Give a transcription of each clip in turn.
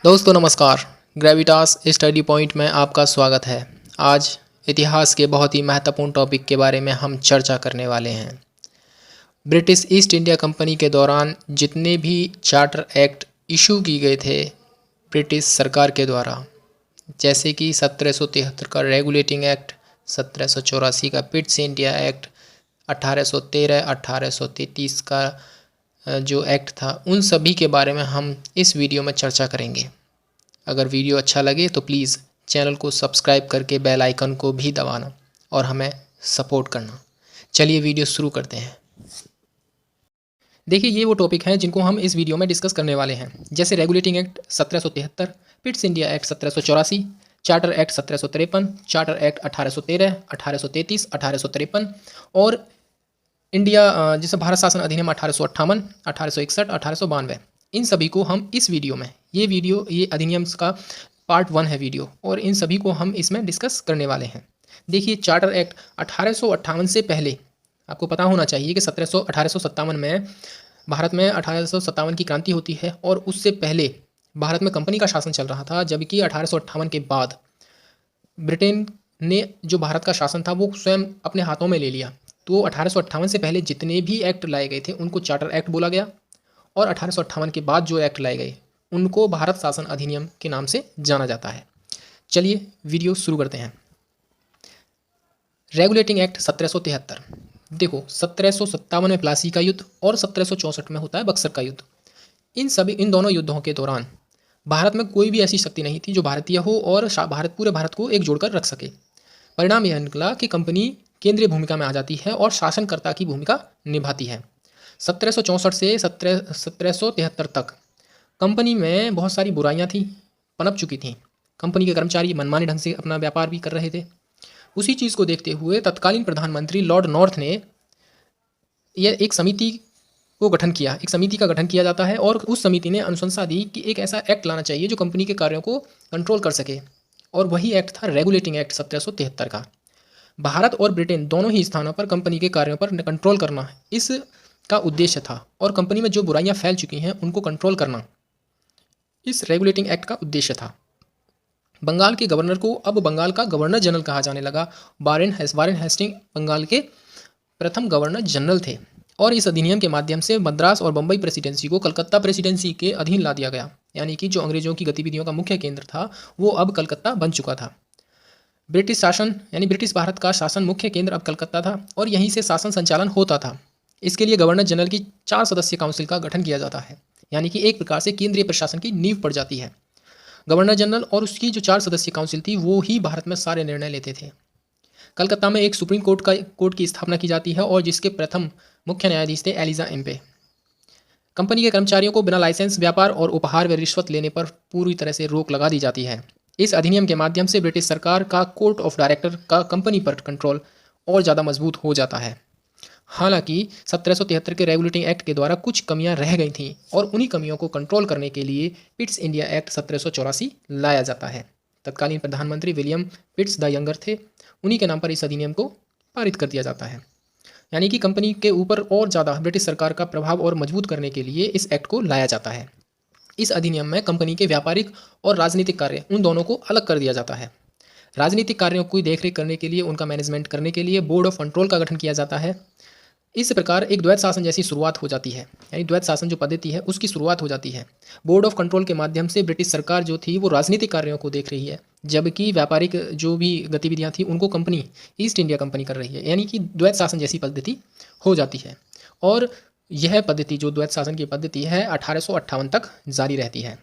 दोस्तों नमस्कार। Gravitas study point में आपका स्वागत है। आज इतिहास के बहुत ही महत्वपूर्ण टॉपिक के बारे में हम चर्चा करने वाले हैं। ब्रिटिश ईस्ट इंडिया कंपनी के दौरान जितने भी चार्टर एक्ट इशू किए गए थे ब्रिटिश सरकार के द्वारा, जैसे कि 1773 का रेगुलेटिंग एक्ट, 1784 का पिट्स इंडिया एक्ट, 1813 1833 का जो एक्ट था, उन सभी के बारे में हम इस वीडियो में चर्चा करेंगे। अगर वीडियो अच्छा लगे तो प्लीज़ चैनल को सब्सक्राइब करके बेल आइकन को भी दबाना और हमें सपोर्ट करना। चलिए वीडियो शुरू करते हैं। देखिए, ये वो टॉपिक हैं जिनको हम इस वीडियो में डिस्कस करने वाले हैं, जैसे regulating act 1773, Pitt's India act 1784, charter act 1753, charter act 1813, 1833, 1853 और इंडिया जिसे भारत शासन अधिनियम 1858, 1861, 1892। इन सभी को हम इस वीडियो में, ये अधिनियम का पार्ट 1 है वीडियो, और इन सभी को हम इसमें डिस्कस करने वाले हैं। देखिए, चार्टर एक्ट 1858 से पहले आपको पता होना चाहिए कि 1857 में भारत में 1857 की क्रांति होती है, और उससे पहले भारत में कंपनी का शासन चल रहा था, जबकि 1858 के बाद ब्रिटेन ने जो भारत का शासन था वो स्वयं अपने हाथों में ले लिया। तो 1858 से पहले जितने भी एक्ट लाए गए थे उनको चार्टर एक्ट बोला गया, और 1858 के बाद जो एक्ट लाए गए उनको भारत शासन अधिनियम के नाम से जाना जाता है। चलिए वीडियो शुरू करते हैं। Regulating act 1773। देखो, 1757 में प्लासी का युद्ध और 1764 में होता है बक्सर का युद्ध। इन दोनों युद्धों के दौरान भारत में कोई भी ऐसी शक्ति नहीं थी जो भारतीय हो और पूरे भारत को एक जोड़कर रख सके। परिणाम यह निकला कि कंपनी केंद्रीय भूमिका में आ जाती है और शासनकर्ता की भूमिका निभाती है। 1764 से 1773 तक कंपनी में बहुत सारी बुराइयां थी, पनप चुकी थीं। कंपनी के कर्मचारी मनमाने ढंग से अपना व्यापार भी कर रहे थे। उसी चीज़ को देखते हुए तत्कालीन प्रधानमंत्री लॉर्ड नॉर्थ ने यह एक समिति का गठन किया जाता है, और उस समिति ने अनुशंसा दी कि एक ऐसा एक्ट लाना चाहिए जो कंपनी के कार्यों को कंट्रोल कर सके, और वही एक्ट था रेगुलेटिंग एक्ट 1773 का। भारत और ब्रिटेन दोनों ही स्थानों पर कंपनी के कार्यों पर कंट्रोल करना इसका उद्देश्य था, और कंपनी में जो बुराइयां फैल चुकी हैं उनको कंट्रोल करना इस रेगुलेटिंग एक्ट का उद्देश्य था। बंगाल के गवर्नर को अब बंगाल का गवर्नर जनरल कहा जाने लगा। वारेन हेस्टिंग बंगाल के प्रथम गवर्नर जनरल थे, और इस अधिनियम के माध्यम से मद्रास और बम्बई प्रेसिडेंसी को कलकत्ता प्रेसिडेंसी के अधीन ला दिया गया, यानी कि जो अंग्रेजों की गतिविधियों का मुख्य केंद्र था वो अब कलकत्ता बन चुका था। ब्रिटिश शासन यानी ब्रिटिश भारत का शासन मुख्य केंद्र अब कलकत्ता था, और यहीं से शासन संचालन होता था। इसके लिए गवर्नर जनरल की 4 सदस्यीय काउंसिल का गठन किया जाता है, यानी कि एक प्रकार से केंद्रीय प्रशासन की नींव पड़ जाती है। गवर्नर जनरल और उसकी जो 4 सदस्यीय काउंसिल थी वो ही भारत में सारे निर्णय लेते थे। कलकत्ता में एक सुप्रीम कोर्ट की स्थापना की जाती है, और जिसके प्रथम मुख्य न्यायाधीश थे एलिजा एम्पे। कंपनी के कर्मचारियों को बिना लाइसेंस व्यापार और उपहार व रिश्वत लेने पर पूरी तरह से रोक लगा दी जाती है। इस अधिनियम के माध्यम से ब्रिटिश सरकार का कोर्ट ऑफ डायरेक्टर का कंपनी पर कंट्रोल और ज़्यादा मजबूत हो जाता है। हालांकि 1773 के रेगुलेटिंग एक्ट के द्वारा कुछ कमियां रह गई थीं, और उन्हीं कमियों को कंट्रोल करने के लिए पिट्स इंडिया एक्ट 1784 लाया जाता है। तत्कालीन प्रधानमंत्री विलियम पिट्स द यंगर थे, उन्हीं के नाम पर इस अधिनियम को पारित कर दिया जाता है। यानी कि कंपनी के ऊपर और ज़्यादा ब्रिटिश सरकार का प्रभाव और मजबूत करने के लिए इस एक्ट को लाया जाता है। इस अधिनियम में कंपनी के व्यापारिक और राजनीतिक कार्य उन दोनों को अलग कर दिया जाता है। राजनीतिक कार्यों की देखरेख करने के लिए, उनका मैनेजमेंट करने के लिए बोर्ड ऑफ कंट्रोल का गठन किया जाता है। इस प्रकार एक द्वैत शासन जैसी शुरुआत हो जाती है, यानी द्वैत शासन जो पद्धति है उसकी शुरुआत हो जाती है। बोर्ड ऑफ कंट्रोल के माध्यम से ब्रिटिश सरकार जो थी वो राजनीतिक कार्यों को देख रही है, जबकि व्यापारिक जो भी गतिविधियां थी उनको कंपनी ईस्ट इंडिया कंपनी कर रही है, यानी कि द्वैत शासन जैसी पद्धति हो जाती है। और यह पद्धति जो द्वैत शासन की पद्धति है 1858 तक जारी रहती है।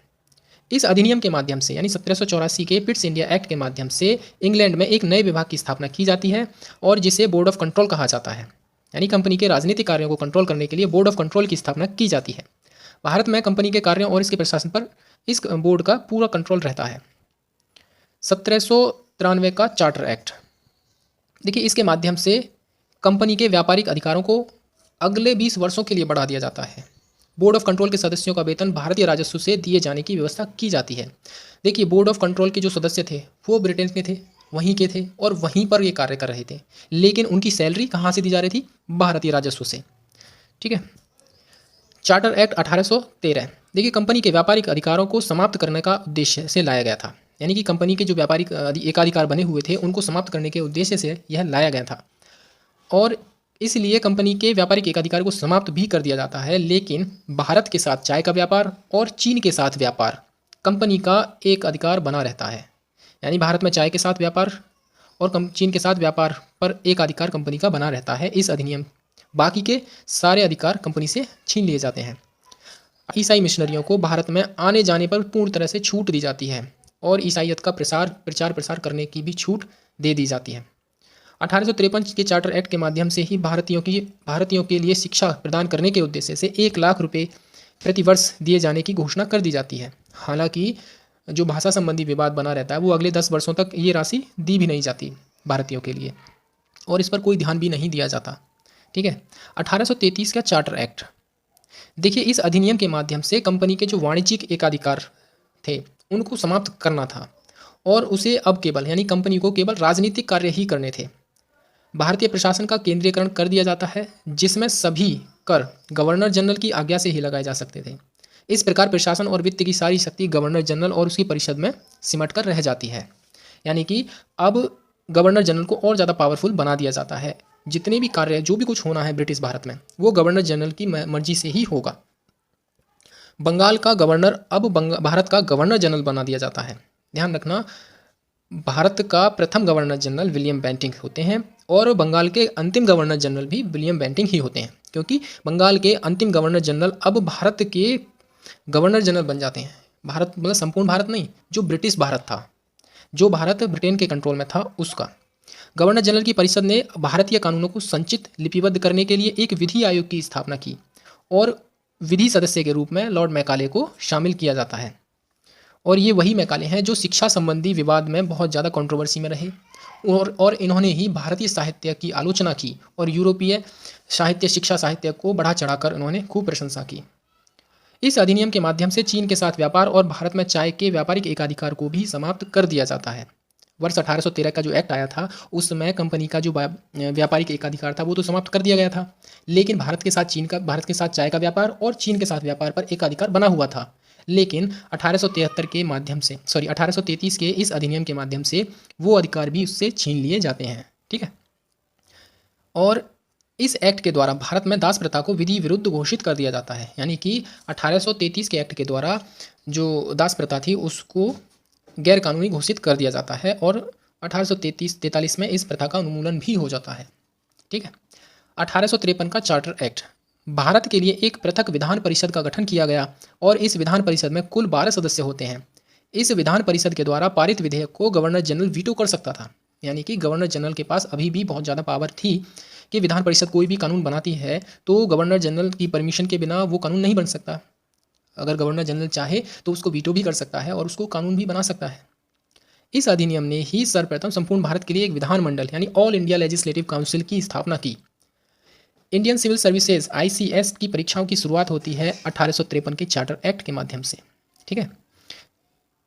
इस अधिनियम के माध्यम से, यानी 1784 के पिट्स इंडिया एक्ट के माध्यम से इंग्लैंड में एक नए विभाग की स्थापना की जाती है, और जिसे बोर्ड ऑफ कंट्रोल कहा जाता है। यानी कंपनी के राजनीतिक कार्यों को कंट्रोल करने के लिए बोर्ड ऑफ कंट्रोल की स्थापना की जाती है। भारत में कंपनी के कार्यों और इसके प्रशासन पर इस बोर्ड का पूरा कंट्रोल रहता है। 1793 का चार्टर एक्ट। देखिए, इसके माध्यम से कंपनी के व्यापारिक अधिकारों को अगले 20 वर्षों के लिए बढ़ा दिया जाता है। बोर्ड ऑफ कंट्रोल के सदस्यों का वेतन भारतीय राजस्व से दिए जाने की व्यवस्था की जाती है। देखिए, बोर्ड ऑफ कंट्रोल के जो सदस्य थे वो ब्रिटेन के थे, वहीं के थे, और वहीं पर ये कार्य कर रहे थे, लेकिन उनकी सैलरी कहाँ से दी जा रही थी? भारतीय राजस्व से। ठीक है। Charter act 1813। देखिए, कंपनी के व्यापारिक अधिकारों को समाप्त करने का उद्देश्य से लाया गया था। यानी कि कंपनी के जो व्यापारिक एकाधिकार बने हुए थे उनको समाप्त करने के उद्देश्य से यह लाया गया था और इसलिए कंपनी के व्यापारिक एकाधिकार को समाप्त भी कर दिया जाता है। लेकिन भारत के साथ चाय का व्यापार और चीन के साथ व्यापार कंपनी का एक अधिकार बना रहता है। यानी भारत में चाय के साथ व्यापार और चीन के साथ व्यापार पर एक अधिकार कंपनी का बना रहता है इस अधिनियम। बाकी के सारे अधिकार कंपनी से छीन लिए जाते हैं। ईसाई मिशनरियों को भारत में आने जाने पर पूर्ण तरह से छूट दी जाती है और ईसाइयत का प्रचार प्रसार करने की भी छूट दे दी जाती है। 1853 के चार्टर एक्ट के माध्यम से ही भारतीयों के लिए शिक्षा प्रदान करने के उद्देश्य से 1 लाख रुपए प्रति वर्ष दिए जाने की घोषणा कर दी जाती है। हालांकि जो भाषा संबंधी विवाद बना रहता है वो अगले 10 वर्षों तक ये राशि दी भी नहीं जाती भारतीयों के लिए और इस पर कोई ध्यान भी नहीं दिया जाता। ठीक है। 1833 का चार्टर एक्ट, देखिए इस अधिनियम के माध्यम से कंपनी के जो वाणिज्यिक एकाधिकार थे उनको समाप्त करना था और उसे अब केवल यानी कंपनी को केवल राजनीतिक कार्य ही करने थे। भारतीय प्रशासन का केंद्रीयकरण कर दिया जाता है जिसमें सभी कर गवर्नर जनरल की आज्ञा से ही लगाए जा सकते थे। इस प्रकार प्रशासन और वित्त की सारी शक्ति गवर्नर जनरल और उसकी परिषद में सिमट कर रह जाती है। यानी कि अब गवर्नर जनरल को और ज़्यादा पावरफुल बना दिया जाता है। जितने भी कार्य जो भी कुछ होना है ब्रिटिश भारत में वो गवर्नर जनरल की मर्जी से ही होगा। बंगाल का गवर्नर अब भारत का गवर्नर जनरल बना दिया जाता है। ध्यान रखना, भारत का प्रथम गवर्नर जनरल विलियम बेंटिंक होते हैं और बंगाल के अंतिम गवर्नर जनरल भी विलियम बेंटिंक ही होते हैं, क्योंकि बंगाल के अंतिम गवर्नर जनरल अब भारत के गवर्नर जनरल बन जाते हैं। भारत मतलब संपूर्ण भारत नहीं, जो ब्रिटिश भारत था, जो भारत ब्रिटेन के कंट्रोल में था उसका। गवर्नर जनरल की परिषद ने भारतीय कानूनों को संचित लिपिबद्ध करने के लिए एक विधि आयोग की स्थापना की और विधि सदस्य के रूप में लॉर्ड मैकाले को शामिल किया जाता है। और ये वही मैकाले हैं जो शिक्षा संबंधी विवाद में बहुत ज़्यादा कंट्रोवर्सी में रहे और इन्होंने ही भारतीय साहित्य की आलोचना की और यूरोपीय साहित्य शिक्षा साहित्य को बढ़ा चढ़ाकर इन्होंने खूब प्रशंसा की। इस अधिनियम के माध्यम से चीन के साथ व्यापार और भारत में चाय के व्यापारिक एकाधिकार को भी समाप्त कर दिया जाता है। वर्ष 1813 का जो एक्ट आया था उसमें कंपनी का जो व्यापारिक एकाधिकार था वो तो समाप्त कर दिया गया था, लेकिन भारत के साथ चाय का व्यापार और चीन के साथ व्यापार पर एकाधिकार बना हुआ था। लेकिन 1833 के इस अधिनियम के माध्यम से वो अधिकार भी उससे छीन लिए जाते हैं। ठीक है। और इस एक्ट के द्वारा भारत में दास प्रथा को विधि विरुद्ध घोषित कर दिया जाता है। यानी कि 1833 के एक्ट के द्वारा जो दास प्रथा थी उसको गैर कानूनी घोषित कर दिया जाता है और 1843 में इस प्रथा का उन्मूलन भी हो जाता है। ठीक है। 1853 का चार्टर एक्ट, भारत के लिए एक पृथक विधान परिषद का गठन किया गया और इस विधान परिषद में कुल 12 सदस्य होते हैं। इस विधान परिषद के द्वारा पारित विधेयक को गवर्नर जनरल वीटो कर सकता था। यानी कि गवर्नर जनरल के पास अभी भी बहुत ज़्यादा पावर थी कि विधान परिषद कोई भी कानून बनाती है तो गवर्नर जनरल की परमिशन के बिना वो कानून नहीं बन सकता। अगर गवर्नर जनरल चाहे तो उसको वीटो भी कर सकता है और उसको कानून भी बना सकता है। इस अधिनियम ने ही सर्वप्रथम संपूर्ण भारत के लिए एक विधान मंडल यानी ऑल इंडिया लेजिस्लेटिव काउंसिल की स्थापना की। इंडियन सिविल सर्विसेज ICS की परीक्षाओं की शुरुआत होती है 1853 के चार्टर एक्ट के माध्यम से। ठीक है।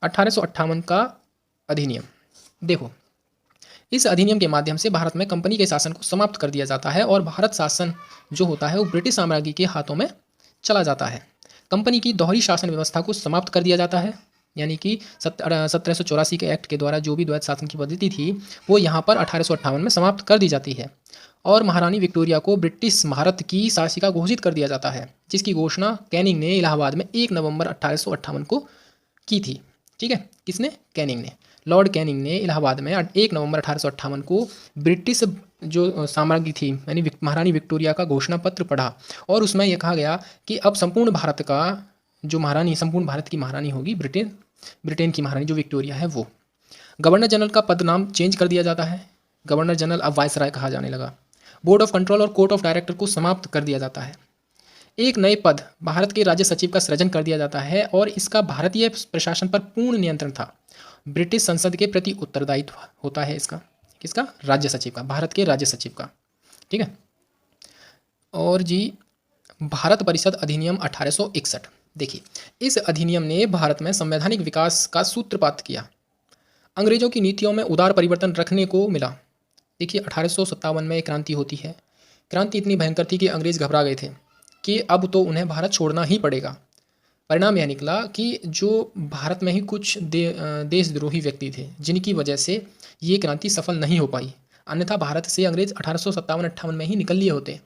1858 का अधिनियम, देखो इस अधिनियम के माध्यम से भारत में कंपनी के शासन को समाप्त कर दिया जाता है और भारत शासन जो होता है वो ब्रिटिश साम्राज्य के हाथों में चला जाता है। कंपनी की दोहरी शासन व्यवस्था को समाप्त कर दिया जाता है। यानी कि 1784 के एक्ट के द्वारा जो भी द्वैत शासन की पद्धति थी वो यहाँ पर 1858 में समाप्त कर दी जाती है और महारानी विक्टोरिया को ब्रिटिश भारत की शासिका घोषित कर दिया जाता है, जिसकी घोषणा कैनिंग ने इलाहाबाद में 1 नवंबर 1858 को की थी। ठीक है। किसने? कैनिंग ने। लॉर्ड कैनिंग ने इलाहाबाद में 1 नवंबर 1858 को ब्रिटिश जो साम्राज्य थी यानी महारानी विक्टोरिया का घोषणा पत्र पढ़ा और उसमें यह कहा गया कि अब संपूर्ण भारत की महारानी होगी ब्रिटेन की महारानी जो विक्टोरिया है वो। गवर्नर जनरल का पद नाम चेंज कर दिया जाता है। गवर्नर जनरल अब वायसराय कहा जाने लगा। बोर्ड ऑफ कंट्रोल और कोर्ट ऑफ डायरेक्टर को समाप्त कर दिया जाता है। एक नए पद भारत के राज्य सचिव का सृजन कर दिया जाता है और इसका भारतीय प्रशासन पर पूर्ण नियंत्रण था। ब्रिटिश संसद के प्रति उत्तरदायित्व होता है इसका, किसका? राज्य सचिव का, भारत के राज्य सचिव का। ठीक है। और जी भारत परिषद अधिनियम 1861, देखिए इस अधिनियम ने भारत में संवैधानिक विकास का सूत्रपात किया। अंग्रेजों की नीतियों में उदार परिवर्तन रखने को मिला। देखिए 1857 में एक क्रांति होती है। क्रांति इतनी भयंकर थी कि अंग्रेज घबरा गए थे कि अब तो उन्हें भारत छोड़ना ही पड़ेगा। परिणाम यह निकला कि जो भारत में ही कुछ देशद्रोही व्यक्ति थे जिनकी वजह से ये क्रांति सफल नहीं हो पाई, अन्यथा भारत से अंग्रेज 1857-58 में ही निकल लिए होते।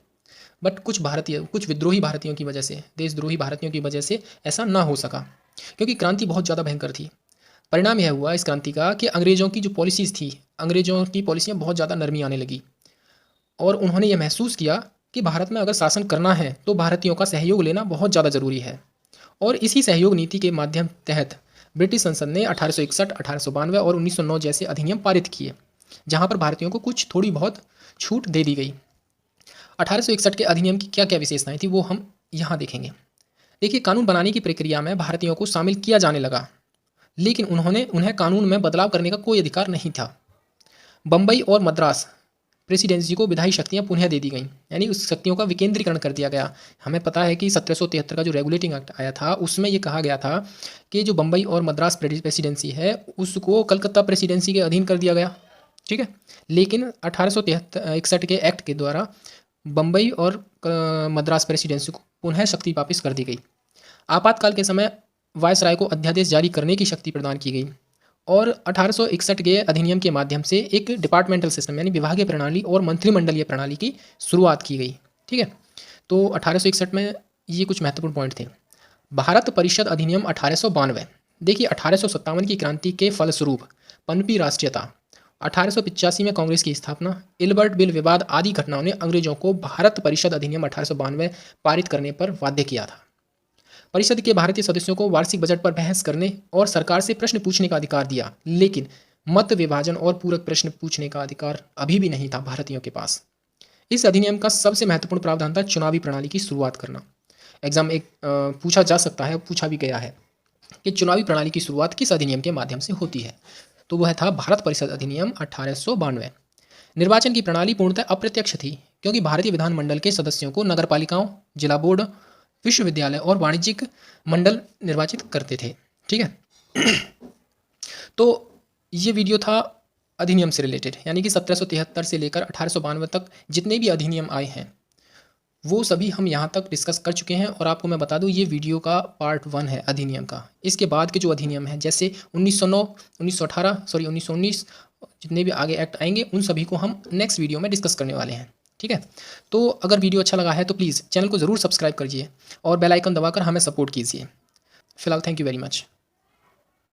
बट कुछ विद्रोही भारतीयों की वजह से, देशद्रोही भारतीयों की वजह से ऐसा ना हो सका, क्योंकि क्रांति बहुत ज़्यादा भयंकर थी। परिणाम यह हुआ इस क्रांति का कि अंग्रेज़ों की जो पॉलिसीज़ थी, अंग्रेज़ों की पॉलिसियाँ बहुत ज़्यादा नरमी आने लगी और उन्होंने ये महसूस किया कि भारत में अगर शासन करना है तो भारतीयों का सहयोग लेना बहुत ज़्यादा ज़रूरी है। और इसी सहयोग नीति के माध्यम तहत ब्रिटिश संसद ने 1861, 1892 और 1909 जैसे अधिनियम पारित किए, जहाँ पर भारतीयों को कुछ थोड़ी बहुत छूट दे दी गई। 1861 के अधिनियम की क्या क्या विशेषताएं थी वो हम यहाँ देखेंगे। देखिए, कानून बनाने की प्रक्रिया में भारतीयों को शामिल किया जाने लगा, लेकिन उन्हें कानून में बदलाव करने का कोई अधिकार नहीं था। बम्बई और मद्रास प्रेसिडेंसी को विधायी शक्तियाँ पुनः दे दी गईं, यानी उस शक्तियों का विकेंद्रीकरण कर दिया गया। हमें पता है कि 1773 का जो रेगुलेटिंग एक्ट आया था उसमें ये कहा गया था कि जो बम्बई और मद्रास प्रेसिडेंसी है उसको कलकत्ता प्रेसिडेंसी के अधीन कर दिया गया, ठीक है। लेकिन 1861 के एक्ट के द्वारा बम्बई और मद्रास प्रेसिडेंसी को पुनः शक्ति वापस कर दी गई। आपातकाल के समय वायसराय को अध्यादेश जारी करने की शक्ति प्रदान की गई और 1861 के अधिनियम के माध्यम से एक डिपार्टमेंटल सिस्टम यानी विभागीय प्रणाली और मंत्रिमंडलीय प्रणाली की शुरुआत की गई, ठीक है। तो 1861 में ये कुछ महत्वपूर्ण पॉइंट थे। भारत परिषद अधिनियम 1892, देखिए 1857 की क्रांति के फलस्वरूप पनपी राष्ट्रीयता, 1885 में कांग्रेस की स्थापना, इल्बर्ट बिल विवाद आदि घटनाओं ने अंग्रेजों को भारत परिषद अधिनियम 1892 पारित करने पर बाध्य किया था। परिषद के भारतीय सदस्यों को वार्षिक बजट पर बहस करने और सरकार से प्रश्न पूछने का अधिकार दिया, लेकिन मत विभाजन और पूरक प्रश्न पूछने का अधिकार अभी भी नहीं था भारतीयों के पास। इस अधिनियम का सबसे महत्वपूर्ण प्रावधान था चुनावी प्रणाली की शुरुआत करना। एग्जाम एक पूछा जा सकता है, पूछा भी गया है कि चुनावी प्रणाली की शुरुआत किस अधिनियम के माध्यम से होती है, तो वह था भारत परिषद अधिनियम 1892। निर्वाचन की प्रणाली पूर्णतः अप्रत्यक्ष थी, क्योंकि भारतीय विधानमंडल के सदस्यों को नगरपालिकाओं, जिला बोर्ड, विश्वविद्यालय और वाणिज्यिक मंडल निर्वाचित करते थे, ठीक है। तो ये वीडियो था अधिनियम से रिलेटेड, यानी कि 1773 से लेकर 1892 तक जितने भी अधिनियम आए हैं वो सभी हम यहाँ तक डिस्कस कर चुके हैं। और आपको मैं बता दूँ, ये वीडियो का पार्ट 1 है अधिनियम का। इसके बाद के जो अधिनियम हैं जैसे 1909, 1919 जितने भी आगे एक्ट आएंगे उन सभी को हम नेक्स्ट वीडियो में डिस्कस करने वाले हैं, ठीक है। तो अगर वीडियो अच्छा लगा है तो प्लीज़ चैनल को ज़रूर सब्सक्राइब करिए और बेल आइकन दबाकर हमें सपोर्ट कीजिए। फिलहाल थैंक यू वेरी मच।